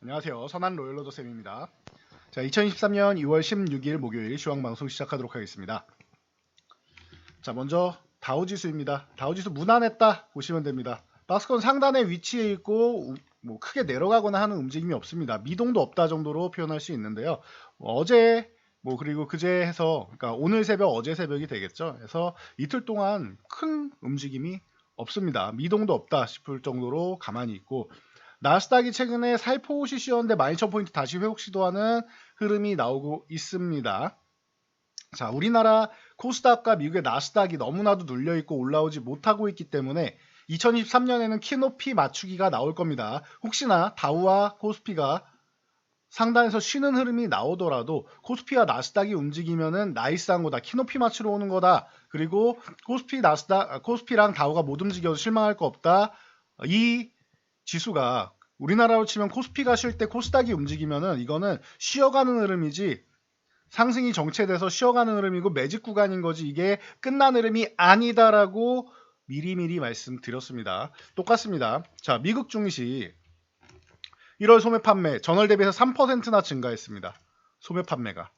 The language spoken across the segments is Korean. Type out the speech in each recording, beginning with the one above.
안녕하세요. 선한 로열러더 쌤입니다. 자, 2023년 2월 16일 목요일 시황방송 시작하도록 하겠습니다. 자, 먼저 다우지수입니다. 다우지수 무난했다 보시면 됩니다. 박스권 상단에 위치해 있고 뭐 크게 내려가거나 하는 움직임이 없습니다. 미동도 없다 정도로 표현할 수 있는데요. 어제 그리고 그제 해서 그러니까 오늘 새벽 어제 새벽이 되겠죠. 그래서 이틀 동안 큰 움직임이 없습니다. 미동도 없다 싶을 정도로 가만히 있고 나스닥이 최근에 살포시 씌웠는데 12,000포인트 다시 회복 시도하는 흐름이 나오고 있습니다. 자, 우리나라 코스닥과 미국의 나스닥이 너무나도 눌려있고 올라오지 못하고 있기 때문에 2023년에는 키높이 맞추기가 나올 겁니다. 혹시나 다우와 코스피가 상단에서 쉬는 흐름이 나오더라도 코스피와 나스닥이 움직이면은 나이스한 거다. 키높이 맞추러 오는 거다. 그리고 코스피랑 다우가 못 움직여도 실망할 거 없다. 이 지수가 우리나라로 치면 코스피가 쉴 때 코스닥이 움직이면은 이거는 쉬어가는 흐름이지 상승이 정체돼서 쉬어가는 흐름이고 매직 구간인 거지 이게 끝난 흐름이 아니다라고 미리미리 말씀드렸습니다. 똑같습니다. 자, 미국 증시 1월 소매 판매 전월 대비해서 3%나 증가했습니다. 소매 판매가.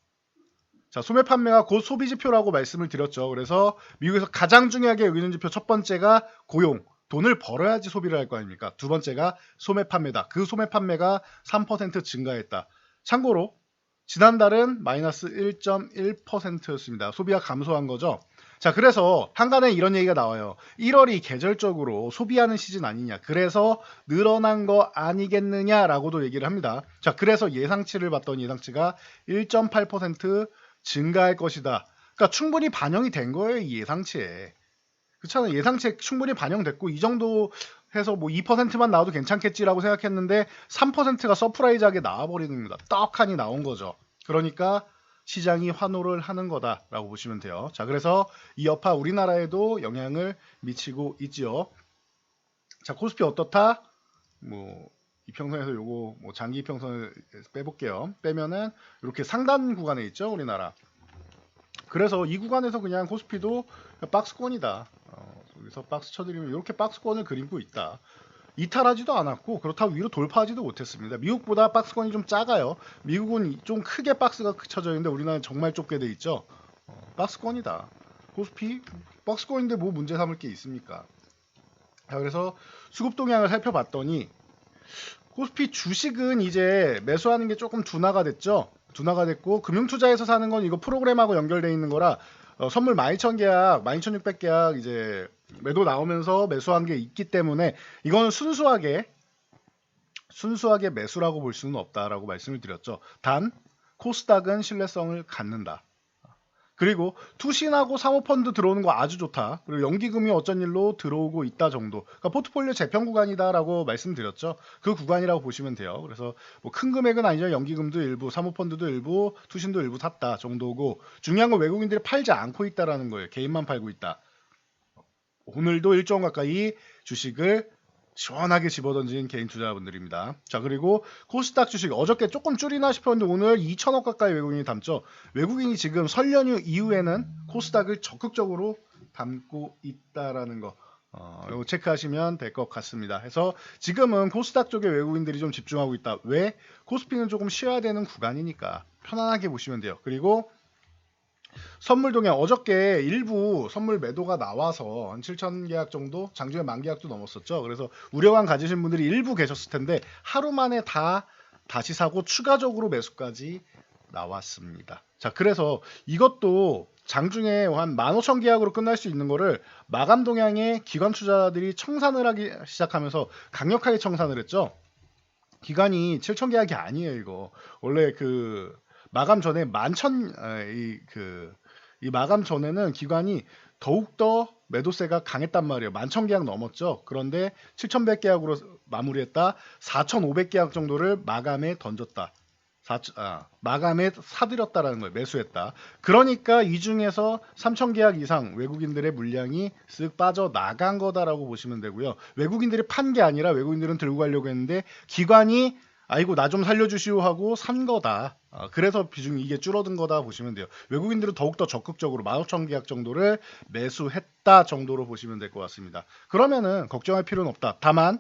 자, 소매 판매가 곧 소비 지표라고 말씀을 드렸죠. 그래서 미국에서 가장 중요하게 여기는 지표 첫 번째가 고용. 돈을 벌어야지 소비를 할 거 아닙니까? 두 번째가 소매 판매다. 그 소매 판매가 3% 증가했다. 참고로 지난달은 마이너스 1.1%였습니다. 소비가 감소한 거죠. 자, 그래서 한간에 이런 얘기가 나와요. 1월이 계절적으로 소비하는 시즌 아니냐. 그래서 늘어난 거 아니겠느냐라고도 얘기를 합니다. 자, 그래서 예상치를 봤더니 예상치가 1.8% 증가할 것이다. 그러니까 충분히 반영이 된 거예요, 이 예상치에. 그렇잖아요. 예상치에 충분히 반영됐고 이 정도 해서 뭐 2%만 나와도 괜찮겠지라고 생각했는데 3%가 서프라이즈하게 나와버리는 겁니다. 떡하니 나온 거죠. 그러니까 시장이 환호를 하는 거다라고 보시면 돼요. 자, 그래서 이 여파 우리나라에도 영향을 미치고 있지요. 자, 코스피 어떻다? 뭐 이평선에서 요거 뭐 장기 이평선을 빼볼게요. 빼면은 이렇게 상단 구간에 있죠, 우리나라. 그래서 이 구간에서 그냥 코스피도 박스권이다. 여기서 박스 쳐드리면 이렇게 박스권을 그리고 있다. 이탈하지도 않았고 그렇다고 위로 돌파하지도 못했습니다. 미국보다 박스권이 좀 작아요. 미국은 좀 크게 박스가 쳐져 있는데 우리나라는 정말 좁게 돼 있죠. 박스권이다. 코스피 박스권인데 뭐 문제 삼을 게 있습니까? 자, 그래서 수급 동향을 살펴봤더니 코스피 주식은 이제 매수하는 게 조금 둔화가 됐죠. 둔화가 됐고 금융투자에서 사는 건 이거 프로그램하고 연결되어 있는 거라 선물 12,000계약, 12,600계약 이제 매도 나오면서 매수한 게 있기 때문에 이건 순수하게 매수라고 볼 수는 없다라고 말씀을 드렸죠. 단 코스닥은 신뢰성을 갖는다. 그리고 투신하고 사모펀드 들어오는 거 아주 좋다. 그리고 연기금이 어쩐 일로 들어오고 있다 정도. 그러니까 포트폴리오 재편 구간이다라고 말씀드렸죠. 그 구간이라고 보시면 돼요. 그래서 뭐 큰 금액은 아니죠. 연기금도 일부, 사모펀드도 일부, 투신도 일부 샀다 정도고 중요한 건 외국인들이 팔지 않고 있다라는 거예요. 개인만 팔고 있다. 오늘도 1조 원 가까이 주식을 시원하게 집어던진 개인 투자분들입니다. 자, 그리고 코스닥 주식 어저께 조금 줄이나 싶었는데 오늘 2천억 가까이 외국인이 담죠. 외국인이 지금 설 연휴 이후에는 코스닥을 적극적으로 담고 있다라는 거 이거 체크하시면 될 것 같습니다. 해서 지금은 코스닥 쪽에 외국인들이 좀 집중하고 있다. 왜? 코스피는 조금 쉬어야 되는 구간이니까 편안하게 보시면 돼요. 그리고 선물 동향 어저께 일부 선물 매도가 나와서 한 7천 계약 정도 장중에 만 계약도 넘었었죠. 그래서 우려감 가지신 분들이 일부 계셨을 텐데 하루 만에 다시 사고 추가적으로 매수까지 나왔습니다. 자, 그래서 이것도 장중에 한 15,000 계약으로 끝날 수 있는 거를 마감 동향에 기관 투자들이 청산을 하기 시작하면서 강력하게 청산을 했죠. 기간이 7,000 계약이 아니에요, 이거. 원래 그 마감 전에 11,000 이 마감 전에는 기관이 더욱더 매도세가 강했단 말이에요. 11,000 계약 넘었죠. 그런데 7,100 계약으로 마무리했다. 4,500 계약 정도를 마감에 던졌다. 마감에 사들였다라는 거예요. 매수했다. 그러니까 이 중에서 3,000 계약 이상 외국인들의 물량이 쓱 빠져나간 거다라고 보시면 되고요. 외국인들이 판 게 아니라 외국인들은 들고 가려고 했는데 기관이 아이고 나 좀 살려주시오 하고 산 거다. 그래서 비중이 이게 줄어든 거다 보시면 돼요. 외국인들은 더욱더 적극적으로 15,000 계약 정도를 매수했다 정도로 보시면 될 것 같습니다. 그러면은 걱정할 필요는 없다. 다만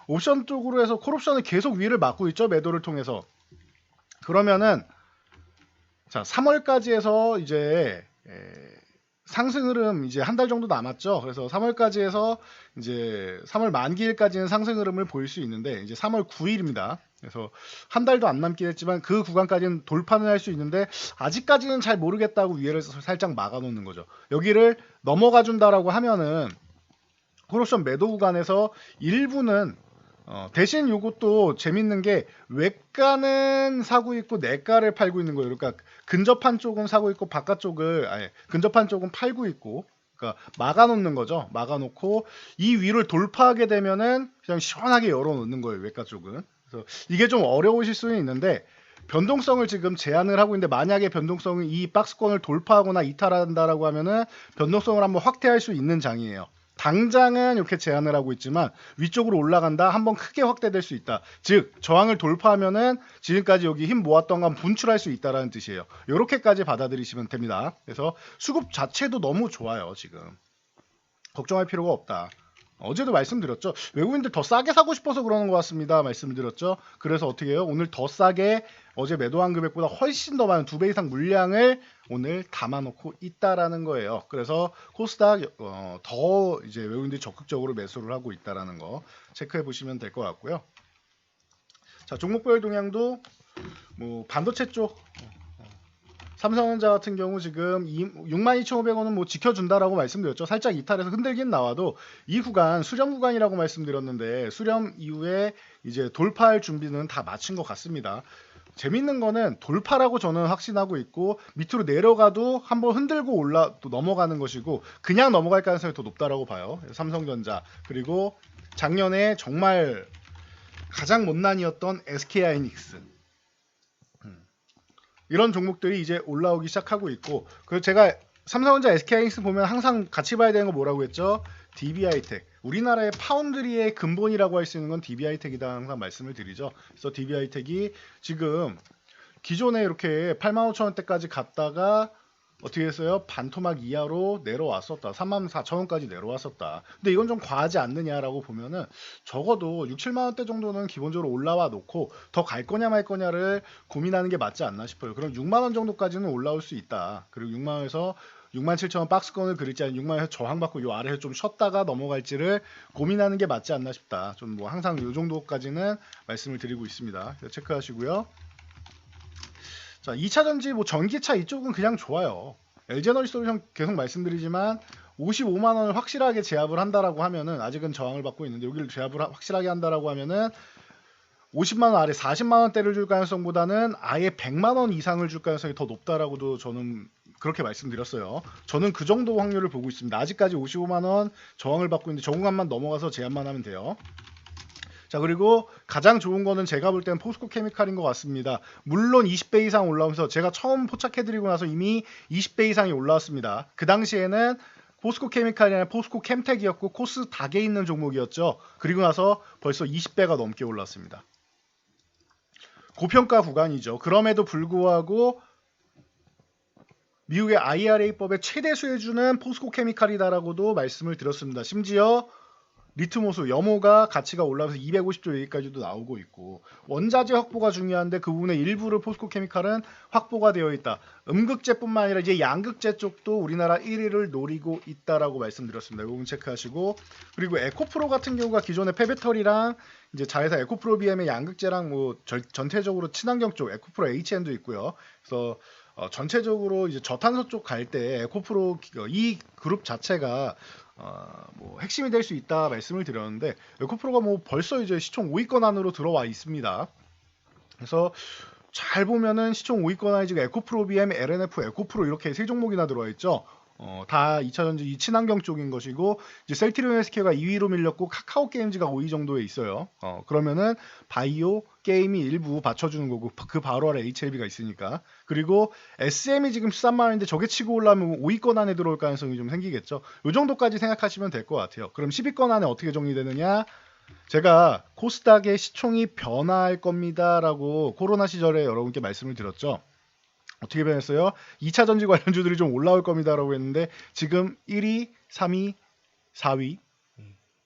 옵션 쪽으로 해서 콜옵션을 계속 위를 막고 있죠. 매도를 통해서. 그러면은 자 3월까지 해서 이제 상승 흐름 이제 한 달 정도 남았죠. 그래서 3월까지 해서 이제 3월 만기일까지는 상승 흐름을 보일 수 있는데 이제 3월 9일입니다. 그래서 한 달도 안 남긴 했지만 그 구간까지는 돌파는 할 수 있는데 아직까지는 잘 모르겠다고 위에를 살짝 막아놓는 거죠. 여기를 넘어가 준다라고 하면은 콜옵션 매도 구간에서 일부는 대신 요것도 재밌는 게 외가는 사고 있고 내가를 팔고 있는 거예요. 그러니까 근접한 쪽은 사고 있고 바깥쪽을 근접한 쪽은 팔고 있고 그러니까 막아놓는 거죠. 막아놓고 이 위를 돌파하게 되면은 그냥 시원하게 열어놓는 거예요. 외가 쪽은. 그래서 이게 좀 어려우실 수는 있는데 변동성을 지금 제한을 하고 있는데 만약에 변동성이 이 박스권을 돌파하거나 이탈한다라고 하면은 변동성을 한번 확대할 수 있는 장이에요. 당장은 이렇게 제한을 하고 있지만 위쪽으로 올라간다 한번 크게 확대될 수 있다. 즉 저항을 돌파하면은 지금까지 여기 힘 모았던 건 분출할 수 있다라는 뜻이에요. 이렇게까지 받아들이시면 됩니다. 그래서 수급 자체도 너무 좋아요. 지금 걱정할 필요가 없다. 어제도 말씀드렸죠. 외국인들 더 싸게 사고 싶어서 그러는 것 같습니다. 말씀드렸죠. 그래서 어떻게 해요? 오늘 더 싸게 어제 매도한 금액보다 훨씬 더 많은 2배 이상 물량을 오늘 담아놓고 있다라는 거예요. 그래서 코스닥 더 이제 외국인들이 적극적으로 매수를 하고 있다라는 거 체크해 보시면 될 것 같고요. 자 종목별 동향도 뭐 반도체 쪽 삼성전자 같은 경우 지금 62,500원은 뭐 지켜준다라고 말씀드렸죠. 살짝 이탈해서 흔들긴 나와도 이 구간 수렴 구간이라고 말씀드렸는데 수렴 이후에 이제 돌파할 준비는 다 마친 것 같습니다. 재밌는 거는 돌파라고 저는 확신하고 있고 밑으로 내려가도 한번 흔들고 또 넘어가는 것이고 그냥 넘어갈 가능성이 더 높다라고 봐요. 삼성전자 그리고 작년에 정말 가장 못난이었던 SK하이닉스 이런 종목들이 이제 올라오기 시작하고 있고 그래서 제가 삼성전자 SK하이닉스 보면 항상 같이 봐야 되는 거 뭐라고 했죠? DB하이텍 우리나라의 파운드리의 근본이라고 할 수 있는 건 DB하이텍이다 항상 말씀을 드리죠. 그래서 DB하이텍이 지금 기존에 이렇게 85,000원대까지 갔다가 어떻게 했어요? 반토막 이하로 내려왔었다. 34,000원까지 내려왔었다. 근데 이건 좀 과하지 않느냐라고 보면은 적어도 6, 7만원대 정도는 기본적으로 올라와 놓고 더 갈 거냐 말 거냐를 고민하는 게 맞지 않나 싶어요. 그럼 6만원 정도까지는 올라올 수 있다. 그리고 6만원에서 67,000원 박스권을 그릴지 아니면 6만원에서 저항받고 요 아래에 좀 쉬었다가 넘어갈지를 고민하는 게 맞지 않나 싶다. 좀 뭐 항상 요 정도까지는 말씀을 드리고 있습니다. 체크하시고요. 자, 2차전지 뭐 전기차 이쪽은 그냥 좋아요. LG에너지솔루션 계속 말씀드리지만 55만원을 확실하게 제압을 한다라고 하면은 아직은 저항을 받고 있는데 여기를 제압을 확실하게 한다라고 하면은 50만원 아래 40만원대를 줄 가능성보다는 아예 100만원 이상을 줄 가능성이 더 높다라고도 저는 그렇게 말씀드렸어요. 저는 그 정도 확률을 보고 있습니다. 아직까지 55만원 저항을 받고 있는데 저 구간만 넘어가서 제압만 하면 돼요. 자 그리고 가장 좋은 거는 제가 볼 때는 포스코 케미칼인 것 같습니다. 물론 20배 이상 올라오면서 제가 처음 포착해드리고 나서 이미 20배 이상이 올라왔습니다. 그 당시에는 포스코 케미칼이 아니라 포스코 캠텍이었고 코스닥에 있는 종목이었죠. 그리고 나서 벌써 20배가 넘게 올랐습니다. 고평가 구간이죠. 그럼에도 불구하고 미국의 IRA법의 최대 수혜주는 포스코 케미칼이다라고도 말씀을 드렸습니다. 심지어 리트모스 염호가 가치가 올라가서 250조 여기까지도 나오고 있고 원자재 확보가 중요한데 그 부분의 일부를 포스코 케미칼은 확보가 되어 있다. 음극재뿐만 아니라 이제 양극재 쪽도 우리나라 1위를 노리고 있다라고 말씀드렸습니다. 이 부분 체크하시고 그리고 에코프로 같은 경우가 기존의 폐배터리랑 이제 자회사 에코프로 BM의 양극재랑 뭐 전체적으로 친환경 쪽 에코프로 HN도 있고요. 그래서 전체적으로 이제 저탄소 쪽 갈 때 에코프로 이 그룹 자체가 뭐 핵심이 될 수 있다 말씀을 드렸는데 에코프로가 뭐 벌써 이제 시총 5위권 안으로 들어와 있습니다. 그래서 잘 보면은 시총 5위권 안에 지금 에코프로 BM, LNF, 에코프로 이렇게 세 종목이나 들어와 있죠. 다 2차전지 이 친환경 쪽인 것이고 이제 셀트리온 SK가 2위로 밀렸고 카카오 게임즈가 5위 정도에 있어요. 그러면은 바이오 게임이 일부 받쳐주는 거고 그 바로 아래 HLB가 있으니까 그리고 SM이 지금 13만 원인데 저게 치고 올라오면 5위권 안에 들어올 가능성이 좀 생기겠죠. 이 정도까지 생각하시면 될 것 같아요. 그럼 10위권 안에 어떻게 정리되느냐? 제가 코스닥의 시총이 변화할 겁니다라고 코로나 시절에 여러분께 말씀을 드렸죠. 어떻게 변했어요? 2차 전지 관련주들이 좀 올라올 겁니다라고 했는데 지금 1위, 3위, 4위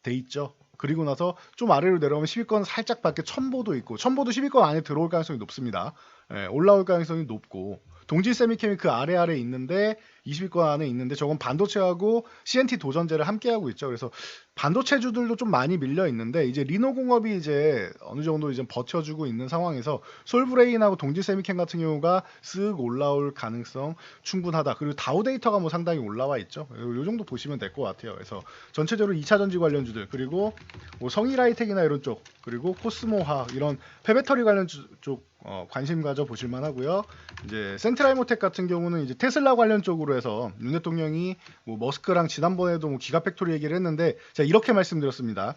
돼 있죠. 그리고 나서 좀 아래로 내려오면 10위권 살짝 밖에 첨보도 있고, 첨보도 10위권 안에 들어올 가능성이 높습니다. 예, 올라올 가능성이 높고, 동질 세미케미 그 아래 있는데 20위권 안에 있는데 저건 반도체하고 CNT 도전제를 함께 하고 있죠. 그래서 반도체주들도 좀 많이 밀려 있는데 이제 리노공업이 이제 어느 정도 이제 버텨주고 있는 상황에서 솔브레인하고 동질 세미캠 같은 경우가 쓱 올라올 가능성 충분하다. 그리고 다우데이터가 뭐 상당히 올라와 있죠. 이 정도 보시면 될 것 같아요. 그래서 전체적으로 2차 전지 관련주들, 그리고 뭐 성일하이텍이나 이런 쪽, 그리고 코스모화 이런 폐배터리 관련 쪽 관심 가져 보실 만하고요. 이제 센트라이모텍 같은 경우는 이제 테슬라 관련 쪽으로 해서 윤 대통령이 뭐 머스크랑 지난번에도 뭐 기가팩토리 얘기를 했는데 제가 이렇게 말씀드렸습니다.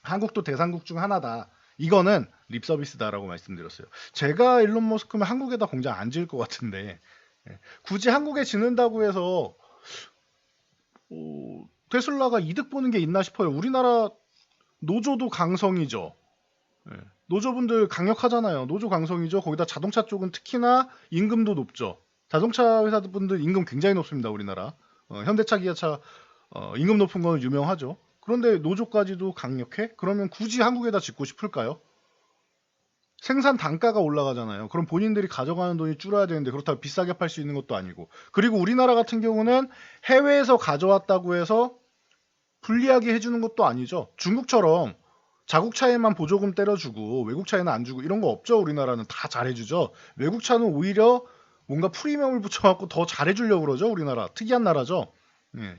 한국도 대상국 중 하나다. 이거는 립 서비스다라고 말씀드렸어요. 제가 일론 머스크면 한국에다 공장 안 지을 것 같은데 굳이 한국에 짓는다고 해서 테슬라가 이득 보는 게 있나 싶어요. 우리나라 노조도 강성이죠. 노조분들 강력하잖아요. 노조 강성이죠. 거기다 자동차 쪽은 특히나 임금도 높죠. 자동차 회사분들 임금 굉장히 높습니다. 우리나라. 현대차, 기아차 임금 높은 건 유명하죠. 그런데 노조까지도 강력해? 그러면 굳이 한국에다 짓고 싶을까요? 생산 단가가 올라가잖아요. 그럼 본인들이 가져가는 돈이 줄어야 되는데 그렇다고 비싸게 팔 수 있는 것도 아니고. 그리고 우리나라 같은 경우는 해외에서 가져왔다고 해서 불리하게 해주는 것도 아니죠. 중국처럼 자국 차에만 보조금 때려주고 외국 차에는 안 주고 이런 거 없죠. 우리나라는 다 잘해주죠. 외국 차는 오히려 뭔가 프리미엄을 붙여갖고 더 잘해주려고 그러죠. 우리나라 특이한 나라죠.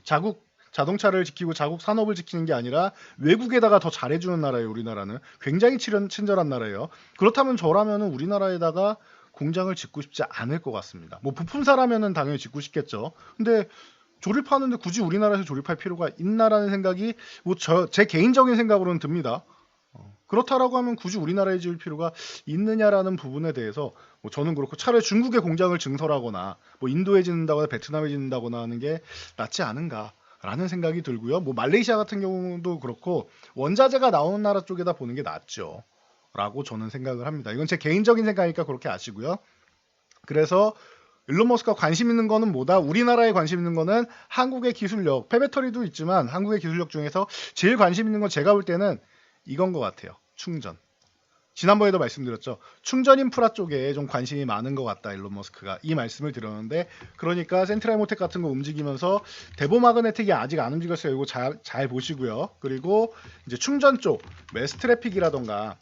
자국 자동차를 지키고 자국 산업을 지키는 게 아니라 외국에다가 더 잘해주는 나라예요. 우리나라는 굉장히 친절한 나라예요. 그렇다면 저라면은 우리나라에다가 공장을 짓고 싶지 않을 것 같습니다. 뭐 부품사라면은 당연히 짓고 싶겠죠. 근데 조립하는데 굳이 우리나라에서 조립할 필요가 있나라는 생각이 뭐 제 개인적인 생각으로는 듭니다. 그렇다라고 하면 굳이 우리나라에 지을 필요가 있느냐라는 부분에 대해서 뭐 저는 그렇고 차라리 중국에 공장을 증설하거나 뭐 인도에 짓는다거나 베트남에 짓는다거나 하는 게 낫지 않은가라는 생각이 들고요. 뭐 말레이시아 같은 경우도 그렇고 원자재가 나오는 나라 쪽에다 보는 게 낫죠. 라고 저는 생각을 합니다. 이건 제 개인적인 생각이니까 그렇게 아시고요. 그래서 일론 머스크가 관심 있는 거는 뭐다? 우리나라에 관심 있는 거는 한국의 기술력, 폐배터리도 있지만 한국의 기술력 중에서 제일 관심 있는 건 제가 볼 때는 이건 것 같아요. 충전. 지난번에도 말씀드렸죠. 충전 인프라 쪽에 좀 관심이 많은 것 같다. 일론 머스크가 이 말씀을 드렸는데 그러니까 센트라이모텍 같은 거 움직이면서 대보마그네틱이 아직 안 움직였어요. 이거 잘 보시고요. 그리고 이제 충전 쪽 매스트래픽이라던가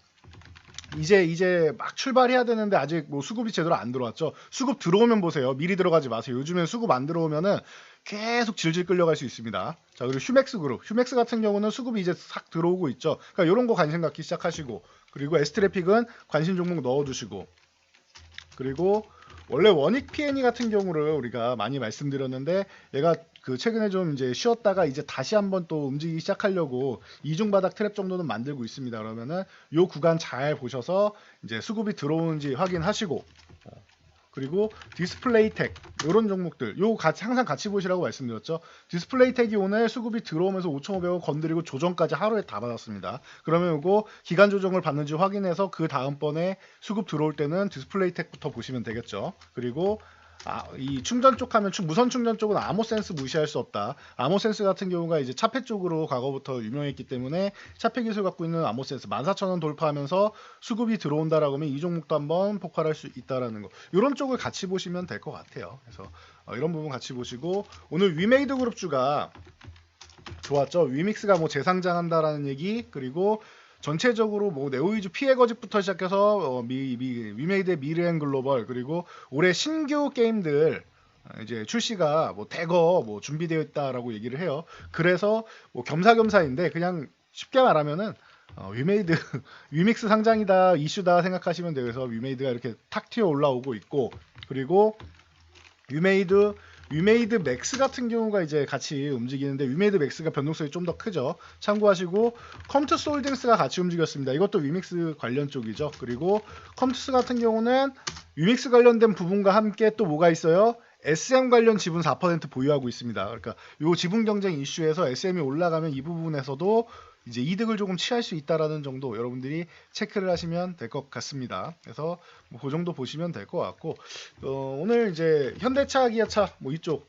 이제 막 출발해야 되는데 아직 뭐 수급이 제대로 안 들어왔죠. 수급 들어오면 보세요. 미리 들어가지 마세요. 요즘엔 수급 안 들어오면은 계속 질질 끌려갈 수 있습니다. 자, 그리고 휴맥스 그룹. 휴맥스 같은 경우는 수급이 이제 싹 들어오고 있죠. 그러니까 이런 거 관심 갖기 시작하시고, 그리고 에스트래픽은 관심 종목 넣어두시고, 그리고 원래 원익 P&E 같은 경우를 우리가 많이 말씀드렸는데 얘가 그 최근에 좀 이제 쉬었다가 이제 다시 한번 또 움직이기 시작하려고 이중 바닥 트랩 정도는 만들고 있습니다. 그러면은 요 구간 잘 보셔서 이제 수급이 들어오는지 확인하시고, 그리고 디스플레이텍 이런 종목들 요 항상 같이 보시라고 말씀드렸죠. 디스플레이텍이 오늘 수급이 들어오면서 5,500원 건드리고 조정까지 하루에 다 받았습니다. 그러면 요거 기간 조정을 받는지 확인해서 그 다음번에 수급 들어올 때는 디스플레이텍부터 보시면 되겠죠. 그리고 이 충전 쪽 하면 무선 충전 쪽은 아모센스 무시할 수 없다. 아모센스 같은 경우가 이제 차폐 쪽으로 과거부터 유명했기 때문에 차폐 기술 갖고 있는 아모센스 14,000원 돌파하면서 수급이 들어온다라고 하면 이 종목도 한번 폭발할 수 있다라는 거. 이런 쪽을 같이 보시면 될 것 같아요. 그래서 이런 부분 같이 보시고 오늘 위메이드 그룹주가 좋았죠. 위믹스가 뭐 재상장한다라는 얘기 그리고 전체적으로 뭐 네오위즈 피해 거짓부터 시작해서 위메이드의 미르앤 글로벌 그리고 올해 신규 게임들 이제 출시가 뭐 대거 뭐 준비되어 있다라고 얘기를 해요. 그래서 뭐 겸사겸사인데 그냥 쉽게 말하면은 위메이드 위믹스 상장이다 이슈다 생각하시면 돼요. 그래서 위메이드가 이렇게 탁 튀어 올라오고 있고 그리고 위메이드 맥스 같은 경우가 이제 같이 움직이는데 위메이드 맥스가 변동성이 좀 더 크죠. 참고하시고 컴투스 홀딩스가 같이 움직였습니다. 이것도 위믹스 관련 쪽이죠. 그리고 컴투스 같은 경우는 위믹스 관련된 부분과 함께 또 뭐가 있어요? SM 관련 지분 4% 보유하고 있습니다. 그러니까 이 지분 경쟁 이슈에서 SM이 올라가면 이 부분에서도 이제 이득을 조금 취할 수 있다라는 정도 여러분들이 체크를 하시면 될 것 같습니다. 그래서 뭐 그 정도 보시면 될 것 같고 오늘 이제 현대차, 기아차 뭐 이쪽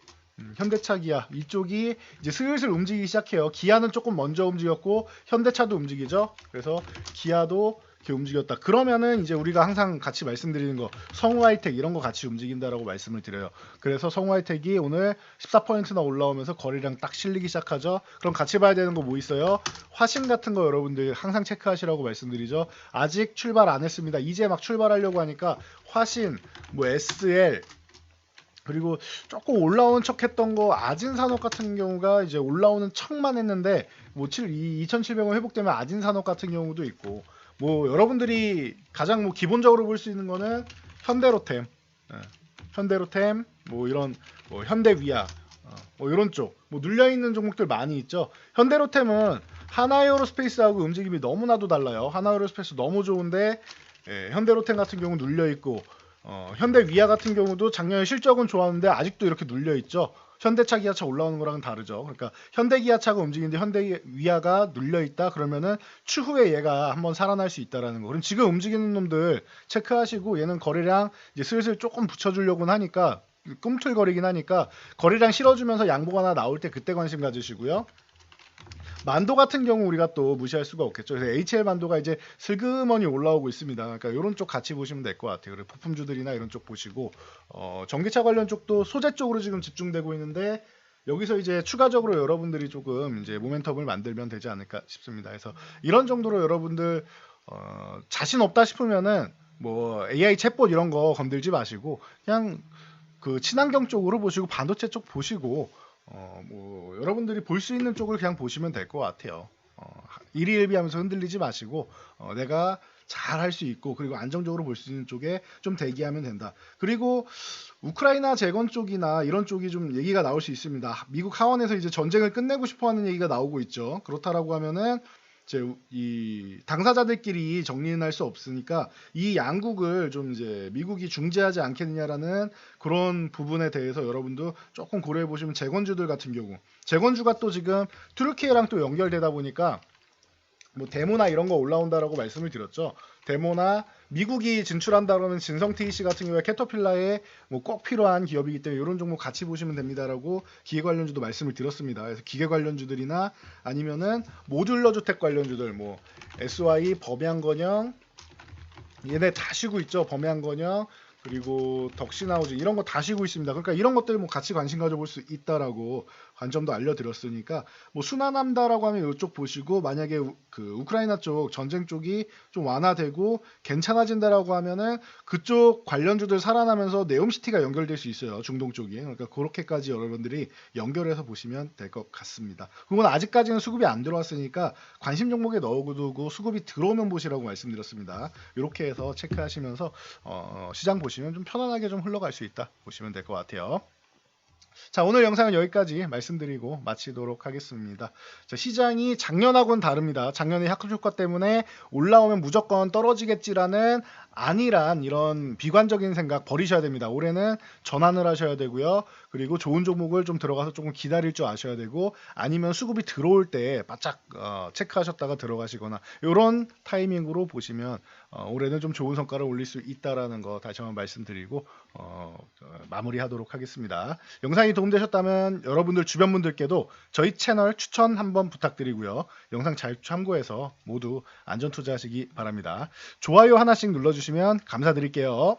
현대차, 기아 이쪽이 이제 슬슬 움직이기 시작해요. 기아는 조금 먼저 움직였고 현대차도 움직이죠. 그래서 기아도 이렇게 움직였다. 그러면은 이제 우리가 항상 같이 말씀드리는 거 성우하이텍 이런 거 같이 움직인다라고 말씀을 드려요. 그래서 성우하이텍이 오늘 14%나 올라오면서 거래량 딱 실리기 시작하죠. 그럼 같이 봐야 되는 거 뭐 있어요? 화신 같은 거 여러분들 항상 체크하시라고 말씀드리죠. 아직 출발 안 했습니다. 이제 막 출발하려고 하니까 화신, 뭐 SL 그리고 조금 올라온 척 했던 거 아진산업 같은 경우가 이제 올라오는 척만 했는데 뭐 2,700원 회복되면 아진산업 같은 경우도 있고 뭐 여러분들이 가장 뭐 기본적으로 볼 수 있는 거는 현대로템, 현대로템 뭐 이런 뭐 현대위아 뭐 이런 쪽 뭐 눌려 있는 종목들 많이 있죠. 현대로템은 하나에어로스페이스하고 움직임이 너무나도 달라요. 하나에어로스페이스 너무 좋은데 현대로템 같은 경우 눌려 있고 현대위아 같은 경우도 작년에 실적은 좋았는데 아직도 이렇게 눌려 있죠. 현대차, 기아차 올라오는 거랑은 다르죠. 그러니까 현대기아차가 움직이는데 현대위아가 눌려 있다 그러면은 추후에 얘가 한번 살아날 수 있다라는 거. 그럼 지금 움직이는 놈들 체크하시고 얘는 거래량 이제 슬슬 조금 붙여주려고는 하니까 꿈틀거리긴 하니까 거래량 실어주면서 양복 하나 나올 때 그때 관심 가지시고요. 만도 같은 경우 우리가 또 무시할 수가 없겠죠. 그래서 HL 만도가 이제 슬그머니 올라오고 있습니다. 그러니까 이런 쪽 같이 보시면 될 것 같아요. 그리고 부품주들이나 이런 쪽 보시고 전기차 관련 쪽도 소재 쪽으로 지금 집중되고 있는데 여기서 이제 추가적으로 여러분들이 조금 이제 모멘텀을 만들면 되지 않을까 싶습니다. 그래서 이런 정도로 여러분들 자신 없다 싶으면은 뭐 AI 챗봇 이런 거 건들지 마시고 그냥 그 친환경 쪽으로 보시고 반도체 쪽 보시고 뭐 여러분들이 볼 수 있는 쪽을 그냥 보시면 될 것 같아요. 일희일비하면서 흔들리지 마시고 내가 잘 할 수 있고 그리고 안정적으로 볼 수 있는 쪽에 좀 대기하면 된다. 그리고 우크라이나 재건 쪽이나 이런 쪽이 좀 얘기가 나올 수 있습니다. 미국 하원에서 이제 전쟁을 끝내고 싶어하는 얘기가 나오고 있죠. 그렇다라고 하면은 이제 이 당사자들끼리 정리는 할 수 없으니까 이 양국을 좀 이제 미국이 중재하지 않겠느냐라는 그런 부분에 대해서 여러분도 조금 고려해 보시면 재건주들 같은 경우 재건주가 또 지금 튀르키예랑 또 연결되다 보니까 뭐 데모나 이런 거 올라온다라고 말씀을 드렸죠. 데모나 미국이 진출한다 그러면 진성 TEC 같은 경우에 캐터필라에 뭐 꼭 필요한 기업이기 때문에 이런 종목 같이 보시면 됩니다라고 기계 관련주도 말씀을 드렸습니다. 그래서 기계 관련주들이나 아니면은 모듈러 주택 관련주들 뭐 SY, 범양건영 얘네 다 쉬고 있죠. 범양건영 그리고 덕신하우징 이런 거 다 쉬고 있습니다. 그러니까 이런 것들 뭐 같이 관심 가져볼 수 있다라고 관점도 알려드렸으니까 뭐 순환한다라고 하면 이쪽 보시고 만약에 그 우크라이나 쪽 전쟁 쪽이 좀 완화되고 괜찮아진다라고 하면은 그쪽 관련주들 살아나면서 네옴시티가 연결될 수 있어요. 중동 쪽이. 그러니까 그렇게까지 여러분들이 연결해서 보시면 될 것 같습니다. 그건 아직까지는 수급이 안 들어왔으니까 관심 종목에 넣어두고 수급이 들어오면 보시라고 말씀드렸습니다. 이렇게 해서 체크하시면서 시장 보시면 좀 편안하게 좀 흘러갈 수 있다 보시면 될 것 같아요. 자, 오늘 영상은 여기까지 말씀드리고 마치도록 하겠습니다. 자, 시장이 작년하고는 다릅니다. 작년에 학습 효과 때문에 올라오면 무조건 떨어지겠지라는 아니란 이런 비관적인 생각 버리셔야 됩니다. 올해는 전환을 하셔야 되고요. 그리고 좋은 종목을 좀 들어가서 조금 기다릴 줄 아셔야 되고 아니면 수급이 들어올 때 바짝 체크하셨다가 들어가시거나 이런 타이밍으로 보시면 올해는 좀 좋은 성과를 올릴 수 있다라는 거 다시 한번 말씀드리고 마무리하도록 하겠습니다. 영상이 도움되셨다면 여러분들 주변 분들께도 저희 채널 추천 한번 부탁드리고요. 영상 잘 참고해서 모두 안전투자하시기 바랍니다. 좋아요 하나씩 눌러주시면 감사드릴게요.